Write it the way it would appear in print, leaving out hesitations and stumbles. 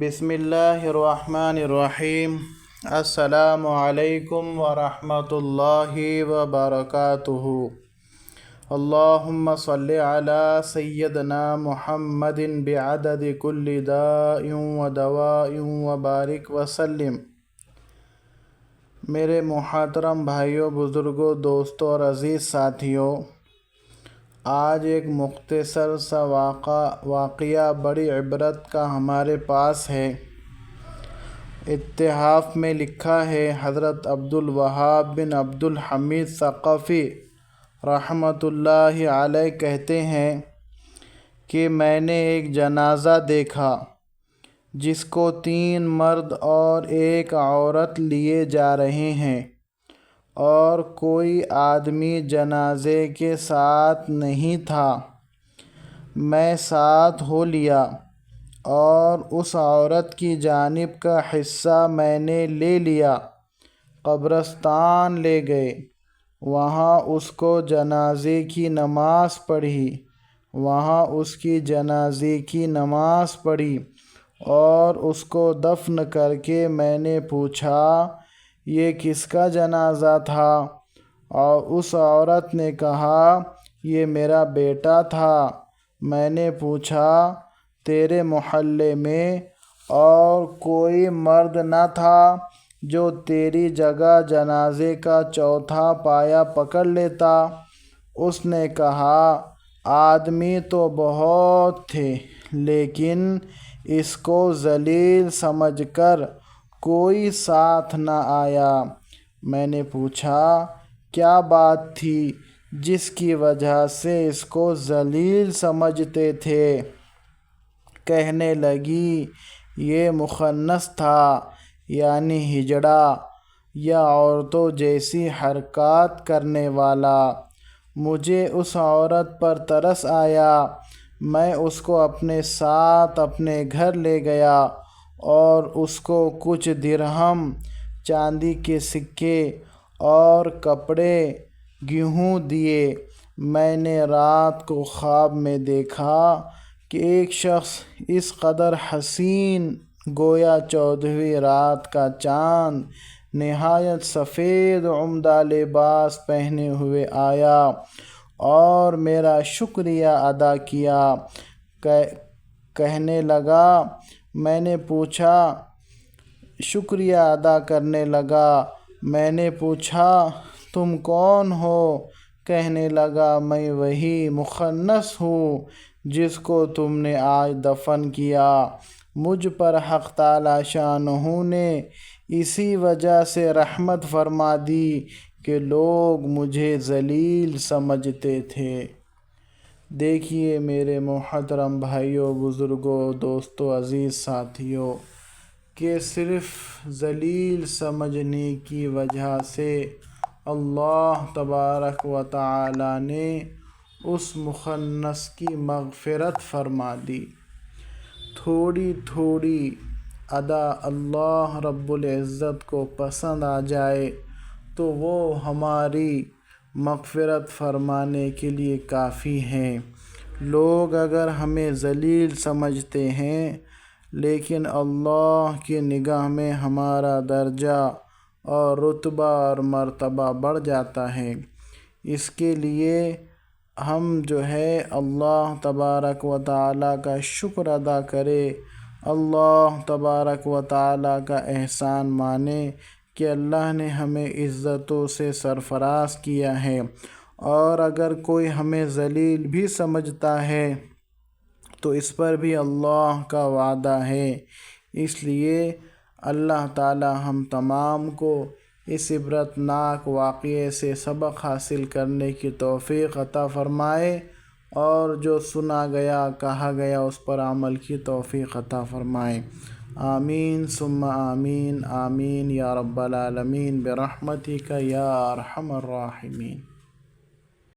بسم اللہ الرحمن الرحیم۔ السلام علیکم ورحمۃ اللہ وبرکاتہ۔ اللہم صلی علی سیدنا محمد بعدد کل داء و دواء وبارک وسلم۔ میرے محترم بھائیوں، بزرگوں، دوستوں اور عزیز ساتھیوں، آج ایک مختصر سا واقعہ بڑی عبرت کا ہمارے پاس ہے۔ اتحاف میں لکھا ہے، حضرت عبدالوہاب بن عبدالحمید ثقفی رحمۃ اللہ علیہ کہتے ہیں کہ میں نے ایک جنازہ دیکھا جس کو 3 مرد اور ایک عورت لیے جا رہے ہیں، اور کوئی آدمی جنازے کے ساتھ نہیں تھا۔ میں ساتھ ہو لیا اور اس عورت کی جانب کا حصہ میں نے لے لیا۔ قبرستان لے گئے، وہاں اس کو جنازے کی نماز پڑھی اور اس کو دفن کر کے میں نے پوچھا، یہ کس کا جنازہ تھا؟ اور اس عورت نے کہا، یہ میرا بیٹا تھا۔ میں نے پوچھا، تیرے محلے میں اور کوئی مرد نہ تھا جو تیری جگہ جنازے کا چوتھا پایا پکڑ لیتا؟ اس نے کہا، آدمی تو بہت تھے، لیکن اس کو ذلیل سمجھ کر کوئی ساتھ نہ آیا۔ میں نے پوچھا، کیا بات تھی جس کی وجہ سے اس کو ذلیل سمجھتے تھے؟ کہنے لگی، یہ مخنث تھا، یعنی ہجڑا یا عورتوں جیسی حرکات کرنے والا۔ مجھے اس عورت پر ترس آیا۔ میں اس کو اپنے ساتھ اپنے گھر لے گیا اور اس کو کچھ درہم، چاندی کے سکے اور کپڑے، گیہوں دیے۔ میں نے رات کو خواب میں دیکھا کہ ایک شخص اس قدر حسین، گویا 14ویں رات کا چاند، نہایت سفید عمدہ لباس پہنے ہوئے آیا اور میرا شکریہ ادا کیا۔ کہنے لگا، میں نے پوچھا، شکریہ ادا کرنے لگا، میں نے پوچھا، تم کون ہو؟ کہنے لگا، میں وہی مخنث ہوں جس کو تم نے آج دفن کیا۔ مجھ پر حق تعالی شانہ نے اسی وجہ سے رحمت فرما دی کہ لوگ مجھے ذلیل سمجھتے تھے۔ دیکھیے میرے محترم بھائیوں، بزرگوں، دوستوں، عزیز ساتھیوں، کہ صرف ذلیل سمجھنے کی وجہ سے اللہ تبارک و تعالی نے اس مخنث کی مغفرت فرما دی۔ تھوڑی تھوڑی ادا اللہ رب العزت کو پسند آ جائے تو وہ ہماری مغفرت فرمانے کے لیے کافی ہیں۔ لوگ اگر ہمیں ذلیل سمجھتے ہیں، لیکن اللہ کی نگاہ میں ہمارا درجہ اور رتبہ اور مرتبہ بڑھ جاتا ہے۔ اس کے لیے ہم اللہ تبارک و تعالی کا شکر ادا کرے، اللہ تبارک و تعالی کا احسان مانیں کہ اللہ نے ہمیں عزتوں سے سرفراز کیا ہے، اور اگر کوئی ہمیں ذلیل بھی سمجھتا ہے تو اس پر بھی اللہ کا وعدہ ہے۔ اس لیے اللہ تعالی ہم تمام کو اس عبرتناک واقعے سے سبق حاصل کرنے کی توفیق عطا فرمائے، اور جو سنا گیا، کہا گیا، اس پر عمل کی توفیق عطا فرمائے۔ آمین ثم آمین، آمین یا رب العالمین، برحمتک یا ارحم الراحمین۔